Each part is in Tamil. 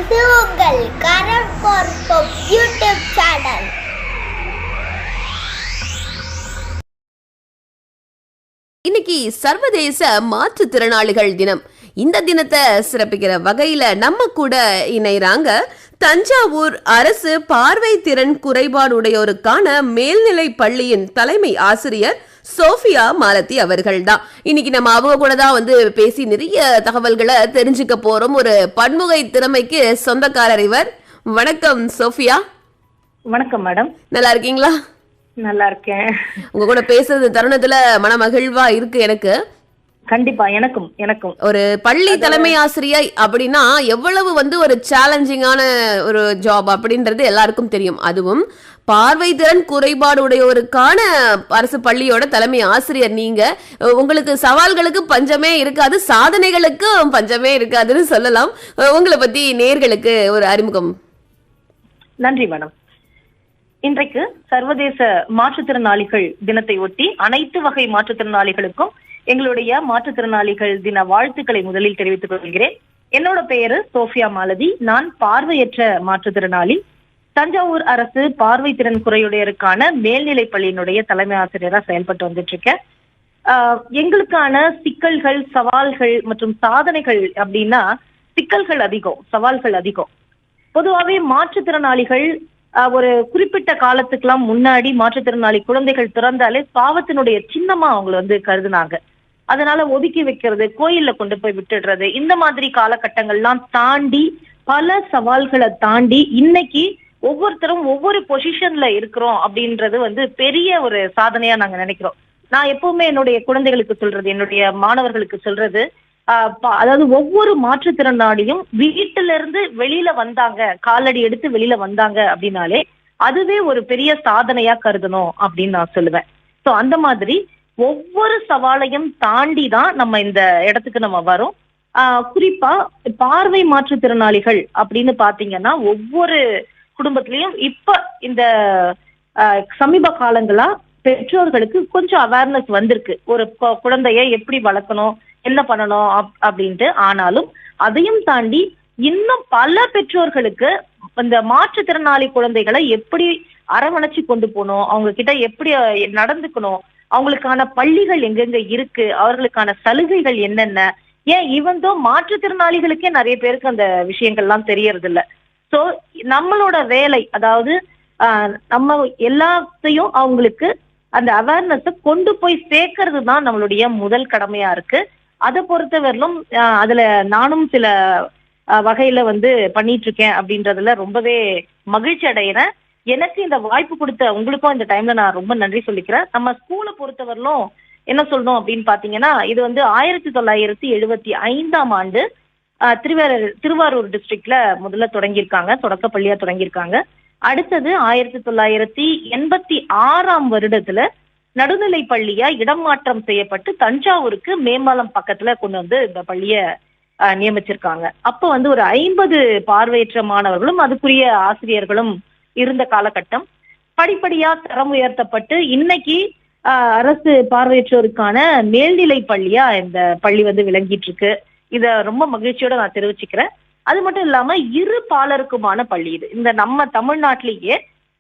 இது உங்கள் கரண் பார்ப்போம் யூடியூப் சேனல். இன்னைக்கு சர்வதேச மாற்றுத்திறனாளிகள் தினம். இந்த தினத்தை சிறப்பிக்கிற வகையில நம்ம கூட இணைறாங்க தஞ்சாவூர் அரசு பார்வை திறன் குறைபாடுடையோருக்கான மேல்நிலை பள்ளியின் தலைமை ஆசிரியர் சோஃபியா மாலதி அவர்கள் தான். இன்னைக்கு நம்ம அவங்க கூட தான் பேசி நிறைய தகவல்களை தெரிஞ்சுக்க போறோம். ஒரு பன்முகை திறமைக்கு சொந்தக்காரர் இவர். வணக்கம் சோஃபியா. வணக்கம் மேடம். நல்லா இருக்கீங்களா? நல்லா இருக்கேன். உங்க கூட பேசுறது தருணத்துல மன மகிழ்வா இருக்கு எனக்கு. கண்டிப்பா எனக்கும் ஒரு பள்ளி தலைமை ஆசிரியர் அப்படின்னா எவ்வளவு ஒரு சேலஞ்சிங்கான ஒரு ஜாப் அப்படின்றது எல்லாருக்கும் தெரியும். அதுவும் பார்வை திறன் குறைபாடு உடையோருக்கான அரசு பள்ளியோட தலைமை ஆசிரியர் நீங்க. உங்களுக்கு சவால்களுக்கு பஞ்சமே இருக்காது, சாதனைகளுக்கும் பஞ்சமே இருக்காதுன்னு சொல்லலாம். உங்களை பத்தி நேயர்களுக்கு ஒரு அறிமுகம். நன்றி மேடம். இன்றைக்கு சர்வதேச மாற்றுத்திறனாளிகள் தினத்தை ஒட்டி அனைத்து வகை மாற்றுத்திறனாளிகளுக்கும் எங்களுடைய மாற்றுத்திறனாளிகள் தின வாழ்த்துக்களை முதலில் தெரிவித்துக் கொள்கிறேன். என்னோட பெயரு சோஃபியா மாலதி. நான் பார்வையற்ற மாற்றுத்திறனாளி. தஞ்சாவூர் அரசு பார்வை திறன் குறையுடையருக்கான மேல்நிலை பள்ளியினுடைய தலைமை ஆசிரியரா செயல்பட்டு வந்துட்டு இருக்கேன். எங்களுக்கான சிக்கல்கள், சவால்கள் மற்றும் சாதனைகள் அப்படின்னா சிக்கல்கள் அதிகம், சவால்கள் அதிகம். பொதுவாகவே மாற்றுத்திறனாளிகள் ஒரு குறிப்பிட்ட காலத்துக்கெல்லாம் முன்னாடி மாற்றுத்திறனாளி குழந்தைகள் பிறந்தாலே பாவத்தினுடைய சின்னமா அவங்களை கருதுனாங்க. அதனால ஒதுக்கி வைக்கிறது, கோயில்ல கொண்டு போய் விட்டுடுறது, இந்த மாதிரி காலகட்டங்கள்லாம் தாண்டி பல சவால்களை தாண்டி இன்னைக்கு ஒவ்வொருத்தரும் ஒவ்வொரு பொசிஷன்ல இருக்கிறோம் அப்படின்றது பெரிய ஒரு சாதனையா நாங்க நினைக்கிறோம். நான் எப்பவுமே என்னுடைய குழந்தைகளுக்கு சொல்றது, என்னுடைய மாணவர்களுக்கு சொல்றது, அதாவது ஒவ்வொரு மாற்றுத்திறனாளியும் வீட்டுல இருந்து வெளியில வந்தாங்க, காலடி எடுத்து வெளியில வந்தாங்க அப்படின்னாலே அதுவே ஒரு பெரிய சாதனையா கருதணும் அப்படின்னு நான் சொல்லுவேன். சோ அந்த மாதிரி ஒவ்வொரு சவாலையும் தாண்டி தான் நம்ம இந்த இடத்துக்கு நம்ம வரோம். குறிப்பா பார்வை மாற்றுத்திறனாளிகள் அப்படின்னு பாத்தீங்கன்னா ஒவ்வொரு குடும்பத்திலையும் இப்ப இந்த சமீப காலங்களா பெற்றோர்களுக்கு கொஞ்சம் அவேர்னஸ் வந்திருக்கு. ஒரு குழந்தைய எப்படி வளர்க்கணும், என்ன பண்ணணும் அப்படின்ட்டு. ஆனாலும் அதையும் தாண்டி இன்னும் பல பெற்றோர்களுக்கு இந்த மாற்றுத்திறனாளி குழந்தைகளை எப்படி அரவணைச்சு கொண்டு போகணும், அவங்க கிட்ட எப்படி நடந்துக்கணும், அவங்களுக்கான பள்ளிகள் எங்கெங்க இருக்கு, அவர்களுக்கான சலுகைகள் என்னென்ன, ஏன் இவந்தோ மாற்றுத்திறனாளிகளுக்கே நிறைய பேருக்கு அந்த விஷயங்கள்லாம் தெரியறது இல்ல. சோ நம்மளோட வேலை, அதாவது நம்ம எல்லாத்தையும் அவங்களுக்கு அந்த அவேர்னஸை கொண்டு போய் சேர்க்கறது தான் நம்மளுடைய முதல் கடமையா இருக்கு. அதை பொறுத்தவரையிலும் அதுல நானும் சில வகையில பண்ணிட்டு இருக்கேன் அப்படின்றதுல ரொம்பவே மகிழ்ச்சி அடைகிறேன். எனக்கு இந்த வாய்ப்பு கொடுத்த உங்களுக்கும் இந்த டைம்ல நான் ரொம்ப நன்றி சொல்லிக்கிறேன். நம்ம ஸ்கூலை பொறுத்தவரையிலும் என்ன சொல்லணும் அப்படின்னு பாத்தீங்கன்னா, இது 1975ஆம் ஆண்டு திருவாரூர் டிஸ்ட்ரிக்ட்ல முதல்ல தொடங்கியிருக்காங்க, தொடக்க பள்ளியா தொடங்கியிருக்காங்க. அடுத்தது 1986ஆம் வருடத்துல நடுநிலை பள்ளியா இடம் மாற்றம் செய்யப்பட்டு தஞ்சாவூருக்கு மேம்பாலம் பக்கத்துல கொண்டு இந்த பள்ளிய நியமிச்சிருக்காங்க. அப்ப ஒரு 50 பார்வையற்ற மாணவர்களும் அதுக்குரிய ஆசிரியர்களும் இருந்த காலகட்டம். படிப்படியா தரம் உயர்த்தப்பட்டு இன்னைக்கு அரசு பார்வையற்றோருக்கான மேல்நிலை பள்ளியா இந்த பள்ளி விளங்கிட்டு இருக்கு. இத ரொம்ப மகிழ்ச்சியோட நான் தெரிவிச்சுக்கிறேன். அது மட்டும் இல்லாம இரு பாலருக்குமான பள்ளி இது. இந்த நம்ம தமிழ்நாட்டிலேயே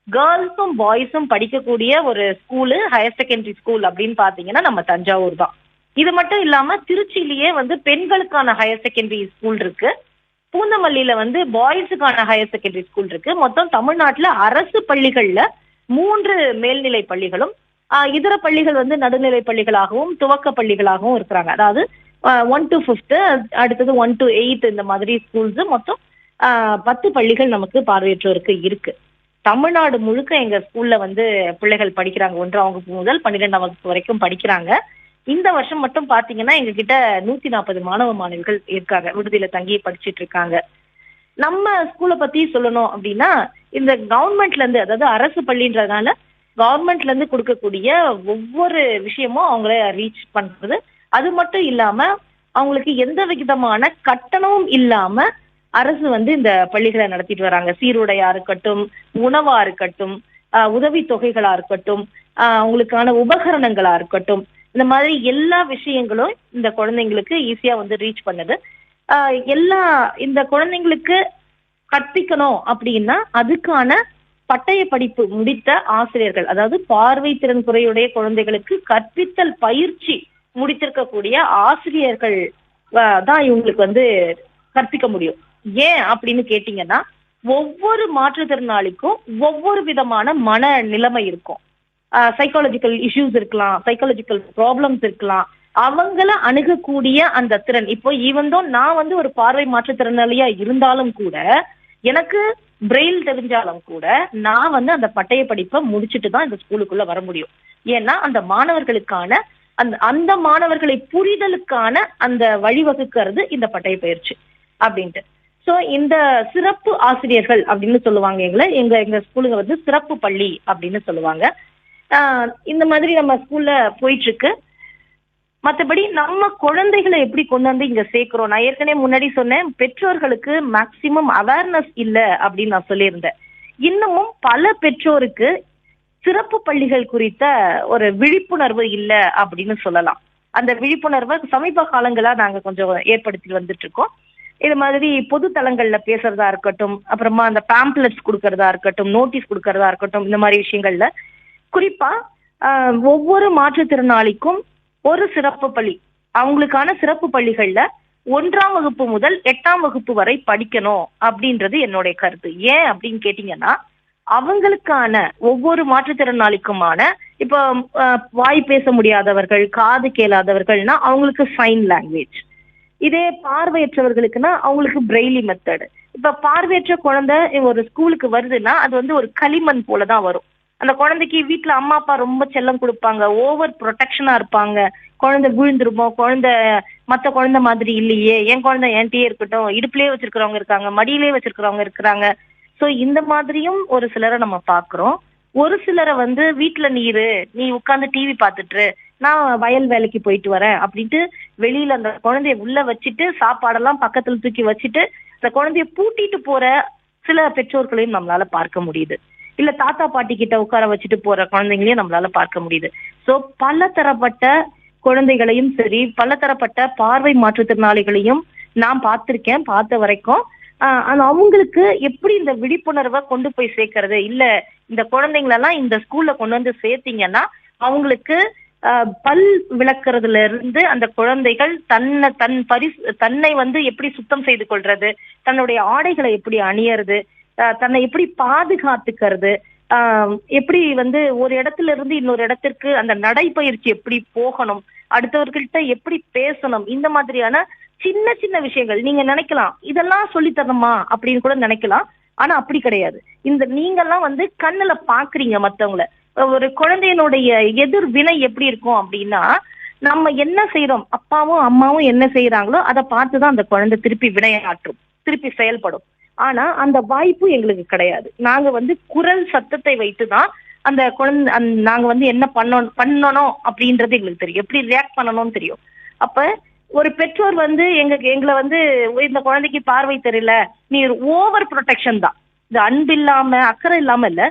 கேர்ள்ஸும் பாய்ஸும் படிக்கக்கூடிய ஒரு ஸ்கூலு, ஹையர் செகண்டரி ஸ்கூல் அப்படின்னு பாத்தீங்கன்னா நம்ம தஞ்சாவூர் தான். இது மட்டும் இல்லாம திருச்சியிலேயே பெண்களுக்கான ஹையர் செகண்டரி ஸ்கூல் இருக்கு. பூந்தமல்லியில பாய்ஸுக்கான ஹையர் செகண்டரி ஸ்கூல் இருக்கு. மொத்தம் தமிழ்நாட்டுல அரசு பள்ளிகள்ல 3 மேல்நிலை பள்ளிகளும் இதர பள்ளிகள் நடுநிலை பள்ளிகளாகவும் துவக்க பள்ளிகளாகவும் இருக்கிறாங்க. அதாவது 1 to 5th, அடுத்தது 1 to 8 இந்த மாதிரி ஸ்கூல்ஸ். மொத்தம் 10 பள்ளிகள் நமக்கு பார்வையற்றோருக்கு இருக்கு. தமிழ்நாடு முழுக்க எங்க ஸ்கூல்ல பிள்ளைகள் படிக்கிறாங்க. 1ஆம் வகுப்பு முதல் 12ஆம் வகுப்பு வரைக்கும் படிக்கிறாங்க. இந்த வருஷம் மட்டும் பாத்தீங்கன்னா எங்க கிட்ட 140 மாணவ மாணவிகள் இருக்காங்க, விடுதியில தங்கி படிச்சுட்டு இருக்காங்க. நம்ம ஸ்கூலை பத்தி சொல்லணும் அப்படின்னா, இந்த கவர்மெண்ட்ல இருந்து, அதாவது அரசு பள்ளின்றதுனால கவர்மெண்ட்ல இருந்து கொடுக்கக்கூடிய ஒவ்வொரு விஷயமும் அவங்கள ரீச் பண்றது. அது மட்டும் இல்லாம அவங்களுக்கு எந்த விதமான கட்டணமும் இல்லாம அரசு இந்த பள்ளிகளை நடத்திட்டு வராங்க. சீருடையா இருக்கட்டும், உணவா இருக்கட்டும், உதவி தொகைகளா இருக்கட்டும், அவங்களுக்கான உபகரணங்களா இருக்கட்டும், இந்த மாதிரி எல்லா விஷயங்களும் இந்த குழந்தைங்களுக்கு ஈஸியா ரீச் பண்ணுது. எல்லா இந்த குழந்தைங்களுக்கு கற்பிக்கணும் அப்படின்னா அதுக்கான பட்டய படிப்பு முடித்த ஆசிரியர்கள், அதாவது பார்வை திறன் குறையுடைய குழந்தைகளுக்கு கற்பித்தல் பயிற்சி முடித்திருக்கக்கூடிய ஆசிரியர்கள் தான் இவங்களுக்கு வந்து கற்பிக்க முடியும். ஏன் அப்படின்னு கேட்டீங்கன்னா, ஒவ்வொரு மாற்றுத்திறனாளிக்கும் ஒவ்வொரு விதமான மன நிலைமை இருக்கும். சைக்காலஜிக்கல் இஷ்யூஸ் இருக்கலாம், சைக்காலஜிக்கல் ப்ராப்ளம்ஸ் இருக்கலாம். அவங்கள அணுகக்கூடிய அந்த திறன், இப்போ ஈவந்தோ நான் வந்து ஒரு பார்வை மாற்றுத்திறனாளியா இருந்தாலும் கூட, எனக்கு பிரெயில் தெரிஞ்சாலும் கூட, நான் வந்து அந்த பட்டய படிப்பை முடிச்சுட்டு தான் இந்த ஸ்கூலுக்குள்ள வர முடியும். ஏன்னா அந்த மாணவர்களுக்கான அந்த மாணவர்களை புரிதலுக்கான அந்த வழிவகுக்கிறது இந்த பட்டய பயிற்சி அப்படின்ட்டு. சோ இந்த சிறப்பு ஆசிரியர்கள் அப்படின்னு சொல்லுவாங்க. எங்க ஸ்கூலுங்க வந்து சிறப்பு பள்ளி அப்படின்னு சொல்லுவாங்க. இந்த மாதிரி நம்ம ஸ்கூல்ல போயிட்டு இருக்கு. மற்றபடி நம்ம குழந்தைகளை எப்படி கொண்டு வந்து இங்க சேர்க்கிறோம், நான் ஏற்கனவே முன்னாடி சொன்னேன், பெற்றோர்களுக்கு மேக்சிமம் அவேர்னஸ் இல்ல அப்படின்னு நான் சொல்லியிருந்தேன். இன்னமும் பல பெற்றோருக்கு சிறப்பு பள்ளிகள் குறித்த ஒரு விழிப்புணர்வு இல்ல அப்படின்னு சொல்லலாம். அந்த விழிப்புணர்வை சமீப காலங்களா நாங்க கொஞ்சம் ஏற்படுத்தி வந்துட்டு இருக்கோம். இது மாதிரி பொது தளங்கள்ல பேசுறதா இருக்கட்டும், அப்புறமா அந்த பேம்ப்ளெட்ஸ் கொடுக்கறதா இருக்கட்டும், நோட்டீஸ் கொடுக்கறதா இருக்கட்டும், இந்த மாதிரி விஷயங்கள்ல குறிப்பா ஒவ்வொரு மாற்றுத்திறனாளிக்கும் ஒரு சிறப்பு பள்ளி, அவங்களுக்கான சிறப்பு பள்ளிகள்ல 1ஆம் வகுப்பு முதல் 8ஆம் வகுப்பு வரை படிக்கணும் அப்படின்றது என்னுடைய கருத்து. ஏன் அப்படின்னு கேட்டீங்கன்னா, அவங்களுக்கான ஒவ்வொரு மாற்றுத்திறனாளிக்குமான, இப்போ வாய் பேச முடியாதவர்கள், காது கேளாதவர்கள்னா அவங்களுக்கு சைன் லாங்குவேஜ். இதே பார்வையற்றவர்களுக்குன்னா அவங்களுக்கு பிரெய்லி மெத்தட். இப்ப பார்வையற்ற குழந்தை ஒரு ஸ்கூலுக்கு வருதுன்னா அது வந்து ஒரு களிமண் போலதான் வரும். அந்த குழந்தைக்கு வீட்டுல அம்மா அப்பா ரொம்ப செல்லம் கொடுப்பாங்க, ஓவர் ப்ரொடெக்ஷனா இருப்பாங்க. குழந்தை விழுந்துருமோ, குழந்தை மத்த குழந்தை மாதிரி இல்லையே, என் குழந்தை என்கிட்டயே இருக்கட்டும், இடுப்புலயே வச்சிருக்கிறவங்க இருக்காங்க, மடியிலேயே வச்சிருக்கிறவங்க இருக்கிறாங்க. சோ இந்த மாதிரியும் ஒரு சிலரை நம்ம பாக்குறோம். ஒரு சிலரை வந்து வீட்டுல நீ உட்கார்ந்து டிவி பாத்துட்டு, நான் வயல் வேலைக்கு போயிட்டு வரேன் அப்படின்ட்டு வெளியில அந்த குழந்தைய உள்ள வச்சுட்டு சாப்பாடெல்லாம் பக்கத்துல தூக்கி வச்சுட்டு அந்த குழந்தைய பூட்டிட்டு போற சில பெற்றோர்களையும் நம்மளால பார்க்க முடியுது. இல்ல தாத்தா பாட்டி கிட்ட உட்கார வச்சுட்டு போற குழந்தைங்களையும் நம்மளால பார்க்க முடியுது. சோ பல தரப்பட்ட குழந்தைகளையும் சரி, பல தரப்பட்ட பார்வை மாற்றுத்திறனாளிகளையும் நான் பார்த்திருக்கேன். பார்த்த வரைக்கும் அவங்களுக்கு எப்படி இந்த விழிப்புணர்வை கொண்டு போய் சேர்க்கறது, இல்ல இந்த குழந்தைங்களெல்லாம் இந்த ஸ்கூல்ல கொண்டு வந்து சேர்த்தீங்கன்னா அவங்களுக்கு பல் விளக்குறதுல இருந்து அந்த குழந்தைகள் தன்னை வந்து எப்படி சுத்தம் செய்து கொள்றது, தன்னுடைய ஆடைகளை எப்படி அணியறது, தன்னை எப்படி பாதுகாத்துக்கிறது, எப்படி வந்து ஒரு இடத்துல இருந்து இன்னொரு இடத்திற்கு அந்த நடைப்பயிற்சி எப்படி போகணும், அடுத்தவர்கள்ட்ட எப்படி பேசணும், இந்த மாதிரியான சின்ன சின்ன விஷயங்கள் நீங்க நினைக்கலாம் இதெல்லாம் சொல்லித்தரணுமா அப்படின்னு கூட நினைக்கலாம். ஆனா அப்படி கிடையாது. நீங்கெல்லாம் வந்து கண்ணுல பாக்குறீங்க மத்தவங்கள. ஒரு குழந்தையினுடைய எதிர்வினை எப்படி இருக்கும் அப்படின்னா, நம்ம என்ன செய்யறோம், அப்பாவும் அம்மாவும் என்ன செய்யறாங்களோ அதை பார்த்துதான் அந்த குழந்தை திருப்பி வினையாற்றும், திருப்பி செயல்படும். ஆனா அந்த வாய்ப்பு எங்களுக்கு கிடையாது. நாங்க வந்து குரல் சத்தத்தை வைத்துதான் அந்த குழந்தை நாங்க வந்து என்ன பண்ணணும் அப்படின்றது எங்களுக்கு தெரியும், எப்படி ரியாக்ட் பண்ணணும்னு தெரியும். அப்ப ஒரு பெற்றோர் வந்து எங்களை வந்து இந்த குழந்தைக்கு பார்வை தெரியல, நீ ஓவர் ப்ரொடெக்ஷன் தான், இது அன்பு இல்லாம அக்கறை இல்லாம இல்ல,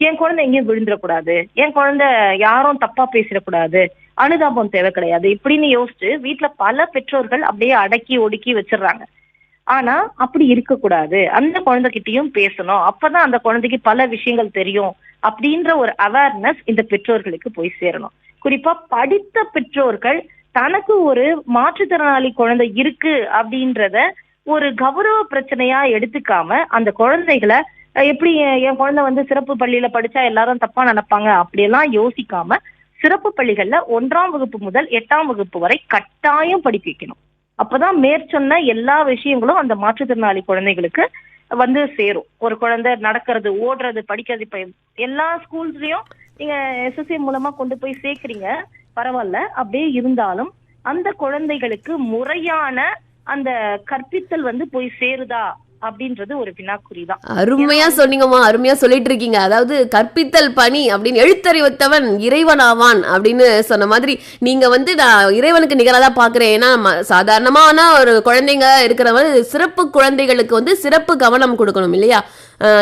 என் குழந்தை எங்கேயும் விழுந்துடக்கூடாது, என் குழந்தை யாரும் தப்பா பேசிடக்கூடாது, அனுதாபம் தேவை கிடையாது இப்படின்னு யோசிச்சு வீட்டுல பல பெற்றோர்கள் அப்படியே அடக்கி ஒடுக்கி வச்சிடுறாங்க. ஆனா அப்படி இருக்கக்கூடாது, அந்த குழந்தைகிட்டையும் பேசணும், அப்பதான் அந்த குழந்தைக்கு பல விஷயங்கள் தெரியும் அப்படின்ற ஒரு அவேர்னஸ் இந்த பெற்றோர்களுக்கு போய் சேரணும். குறிப்பா படித்த பெற்றோர்கள் தனக்கு ஒரு மாற்றுத்திறனாளி குழந்தை இருக்கு அப்படின்றத ஒரு கௌரவ பிரச்சனையா எடுத்துக்காம, அந்த குழந்தைகளை எப்படி என் குழந்தை வந்து சிறப்பு பள்ளியில படிச்சா எல்லாரும் தப்பா நினைப்பாங்க அப்படியெல்லாம் யோசிக்காம, சிறப்பு பள்ளிகள்ல 1ஆம் வகுப்பு முதல் 8ஆம் வகுப்பு வரை கட்டாயம் படிக்க வைக்கணும். அப்பதான் மேற்சொன்ன எல்லா விஷயங்களும் அந்த மாற்றுத்திறனாளி குழந்தைகளுக்கு வந்து சேரும். ஒரு குழந்தை நடக்கிறது, ஓடுறது, படிக்கிறது, இப்ப எல்லா ஸ்கூல்ஸ்லயும் நீங்க SSA மூலமா கொண்டு போய் சேர்க்கிறீங்க, பரவாயில்ல. அப்படியே இருந்தாலும் அந்த குழந்தைகளுக்கு முறையான அந்த கற்பித்தல் வந்து போய் சேருதா அப்படின்றது ஒரு வினாக்குறிதான். அருமையா சொன்னீங்கம்மா, அருமையா சொல்லிட்டு இருக்கீங்க. அதாவது கற்பித்தல் பணி அப்படின்னு, எழுத்தறிவத்தவன் இறைவனாவான் அப்படின்னு சொன்ன மாதிரி நீங்க வந்து நான் இறைவனுக்கு நிகராக பாக்குறேன். ஏன்னா சாதாரணமான ஒரு குழந்தைங்க இருக்கிற மாதிரி சிறப்பு குழந்தைகளுக்கு வந்து சிறப்பு கவனம் கொடுக்கணும் இல்லையா?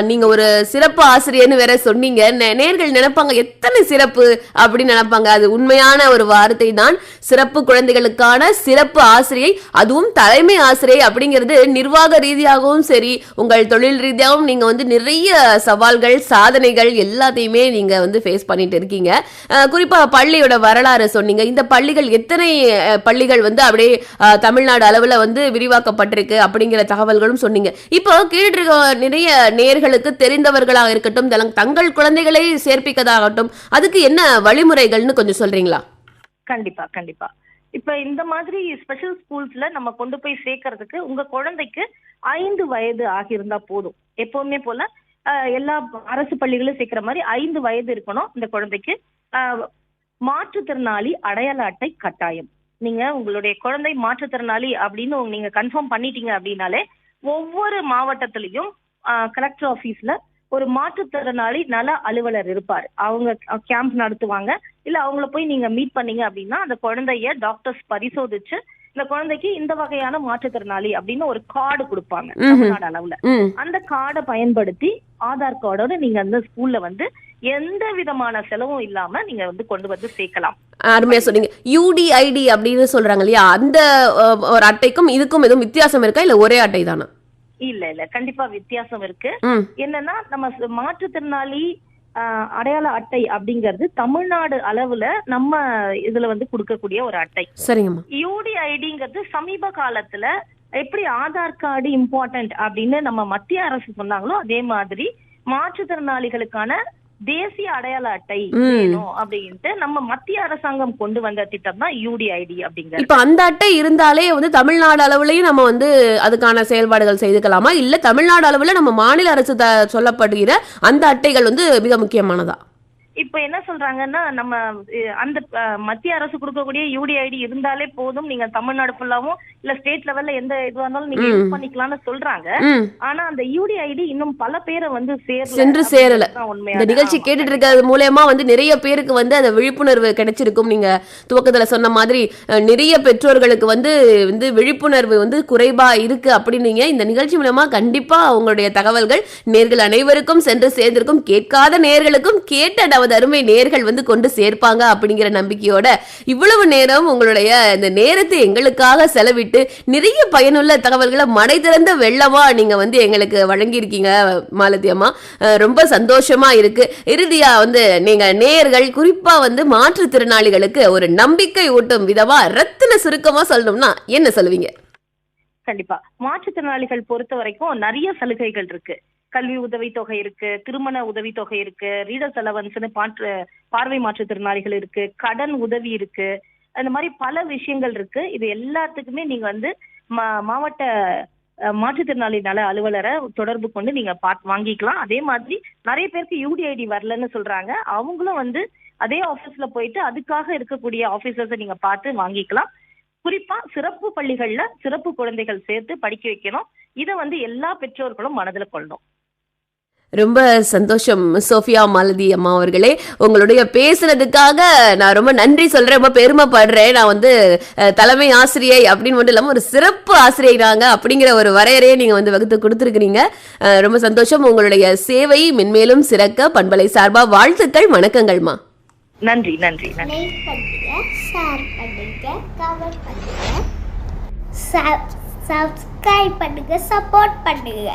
நீங்க ஒரு சிறப்பு ஆசிரியர்னு வேற சொன்னீங்க. நேர்கள் நினைப்பாங்க எத்தனை சிறப்பு அப்படின்னு நினைப்பாங்க. அது உண்மையான ஒரு வார்த்தை தான். சிறப்பு குழந்தைகளுக்கான சிறப்பு ஆசிரியை, அதுவும் தலைமை ஆசிரியை அப்படிங்கிறது நிர்வாக ரீதியாகவும் சரி, உங்கள் தொழில் ரீதியாகவும் நீங்க வந்து நிறைய சவால்கள் சாதனைகள் எல்லாத்தையுமே நீங்க வந்து ஃபேஸ் பண்ணிட்டு இருக்கீங்க. குறிப்பா பள்ளியோட வரலாறு சொன்னீங்க. இந்த பள்ளிகள் எத்தனை பள்ளிகள் வந்து அப்படியே தமிழ்நாடு அளவுல வந்து விரிவாக்கப்பட்டிருக்கு அப்படிங்கிற தகவல்களும் சொன்னீங்க. இப்போ கேட்டு நிறைய நேர்களுக்கு தெரிந்தவர்களாக இருக்கட்டும், தங்கள் குழந்தைகளை சேர்ப்பிக்கதாகட்டும், அதுக்கு என்ன வழிமுறைகள்னு கொஞ்சம் சொல்றீங்களா? கண்டிப்பா கண்டிப்பா. இப்ப இந்த மாதிரி ஸ்பெஷல் ஸ்கூல்ஸ்ல நம்ம கொண்டு போய் சேர்க்கறதுக்கு உங்க குழந்தைக்கு 5 வயது ஆகியிருந்தா போதும். எப்பவுமே போல எல்லா அரசு பள்ளிகளும் சேர்க்கிற மாதிரி 5 வயது இருக்கணும் இந்த குழந்தைக்கு. மாற்றுத்திறனாளி அடையாள அட்டை கட்டாயம். நீங்க உங்களுடைய குழந்தை மாற்றுத்திறனாளி அப்படின்னு நீங்க கன்ஃபார்ம் பண்ணிட்டீங்க அப்படின்னாலே ஒவ்வொரு மாவட்டத்திலையும் கலெக்டர் ஆபீஸ்ல ஒரு மாற்றுத்திறனாளி நல அலுவலர் இருப்பார். அவங்க கேம்ப் நடத்துவாங்க. இல்ல அவங்கள போய் நீங்க மீட் பண்ணீங்க அப்படின்னா அந்த குழந்தைய டாக்டர்ஸ் பரிசோதிச்சு இந்த குழந்தைக்கு இந்த வகையான மாற்றுத்திறனாளி அப்படின்னு ஒரு கார்டு கொடுப்பாங்க தமிழ்நாடு அளவுல. அந்த கார்டை பயன்படுத்தி ஆதார் கார்டோட நீங்க அந்த ஸ்கூல்ல வந்து எந்த விதமான செலவும் இல்லாம நீங்க வந்து கொண்டு வந்து சேர்க்கலாம். அருமையா சொன்னீங்க. UDID அப்படின்னு சொல்றாங்க இல்லையா, அந்த ஒரு அட்டைக்கும் இதுக்கும் எதுவும் வித்தியாசம் இருக்கா இல்ல ஒரே அட்டை தானா? இல்ல கண்டிப்பா வித்தியாசம் இருக்கு. என்னன்னா நம்ம மாற்றுத்திறனாளி அடையாள அட்டை அப்படிங்கிறது தமிழ்நாடு அளவுல நம்ம இதுல வந்து கொடுக்கக்கூடிய ஒரு அட்டை. சரிங்கம்மா. UDIDங்கிறது சமீப காலத்துல எப்படி ஆதார் கார்டு இம்பார்ட்டன்ட் அப்படின்னு நம்ம மத்திய அரசு சொன்னாங்களோ அதே மாதிரி மாற்றுத்திறனாளிகளுக்கான தேசிய அடையாள அட்டை வேணும் அப்படின்ட்டு நம்ம மத்திய அரசாங்கம் கொண்டு வந்த திட்டம் தான் UDID அப்படிங்கிறது. இப்ப அந்த அட்டை இருந்தாலே வந்து தமிழ்நாடு அளவுலயும் நம்ம வந்து அதுக்கான செயல்பாடுகள் செய்துக்கலாமா, இல்ல தமிழ்நாடு அளவுல நம்ம மாநில அரசு சொல்லப்படுகிற அந்த அட்டைகள் வந்து மிக முக்கியமானதா? இப்ப என்ன சொல்றாங்கன்னா நம்ம அந்த மத்திய அரசு கொடுக்கக்கூடிய UDID இருந்தாலே போதும், நீங்க தமிழ்நாடு ஃபுல்லாவும் இல்ல ஸ்டேட் லெவல்ல எந்த இதுவா இருந்தாலும் நீங்க யூஸ் பண்ணிக்கலாம்னு சொல்றாங்க. ஆனா அந்த UDID இன்னும் பல பேரை வந்து சென்று சேரல. இந்த நிகழ்ச்சி கேட்டுட்டு இருக்கிறது மூலமா வந்து நிறைய பேருக்கு வந்து அந்த விழிப்புணர்வு கிடைச்சிருக்கும். நீங்க துவக்கத்துல சொன்ன மாதிரி நிறைய பெற்றோர்களுக்கு வந்து விழிப்புணர்வு வந்து குறைவா இருக்கு அப்படின்னீங்க. இந்த நிகழ்ச்சி மூலமா கண்டிப்பா உங்களுடைய தகவல்கள் நேர்கள் அனைவருக்கும் சென்று சேர்ந்திருக்கும். கேட்காத நேர்களுக்கும் கேட்ட அருமை நேர்கள் வந்து கொண்டு சேர்ப்பாங்க அப்படிங்கிற நம்பிக்கையோட இவ்வளவு நேரம் உங்களுடைய இந்த நேரத்தை எங்களுக்காக செலவிட்டு நிறைய பயனுள்ள தகவல்களை மடை திறந்த வெள்ளமா நீங்க வந்து எங்களுக்கு வழங்கியிருக்கீங்க மாலதி அம்மா. ரொம்ப சந்தோஷமா இருக்கு. இறுதியா வந்து நீங்க நேர்கள் குறிப்பா வந்து மாற்றுத்திறனாளிகளுக்கு ஒரு நம்பிக்கை ஊட்டும் விதமா ரத்தின சுருக்கமா சொல்லணும்னா என்ன சொல்லுவீங்க? கண்டிப்பா மாற்றுத்திறனாளிகள் பொறுத்த வரைக்கும் நிறைய சலுகைகள் இருக்கு. கல்வி உதவித்தொகை இருக்கு, திருமண உதவித்தொகை இருக்கு, ரீடர்ஸ் அலவன்ஸ்னு பார்வை மாற்றுத்திறனாளிகள் இருக்கு, கடன் உதவி இருக்கு, அந்த மாதிரி பல விஷயங்கள் இருக்கு. இது எல்லாத்துக்குமே நீங்க வந்து மாவட்ட மாற்றுத்திறனாளி நல அலுவலரை தொடர்பு கொண்டு நீங்க வாங்கிக்கலாம். அதே மாதிரி நிறைய பேருக்கு UDID வரலன்னு சொல்றாங்க. அவங்களும் வந்து அதே ஆபீஸ்ல போயிட்டு அதுக்காக இருக்கக்கூடிய ஆபீசர்ஸை நீங்க பார்த்து வாங்கிக்கலாம். குறிப்பா சிறப்பு பள்ளிகள்ல சிறப்பு குழந்தைகள் சேர்த்து படிக்க வைக்கணும். இதை வந்து எல்லா பெற்றோர்களும் மனதில் கொள்ளணும். ரொம்ப சந்தோஷம் சோஃபியா மாலதி அம்மா அவர்களே. உங்களுடைய பேசுனதுக்காக நான் ரொம்ப நன்றி சொல்றேன், ரொம்ப பெருமைப்படுறேன். நான் வந்து தலைமை ஆசிரியை அப்படின்னு மட்டும் இல்லாமல் ஒரு சிறப்பு ஆசிரியராங்க அப்படிங்கிற ஒரு வரையறையை நீங்க வந்து வகுத்து கொடுத்துருக்கிறீங்க. ரொம்ப சந்தோஷம். உங்களுடைய சேவை மென்மேலும் சிறக்க பண்பலை சார்பா வாழ்த்துக்கள், வணக்கங்கள்மா. நன்றி நன்றி நன்றி. சப்ஸ்கிரைப் பண்ணுங்க, சப்போர்ட் பண்ணுங்க.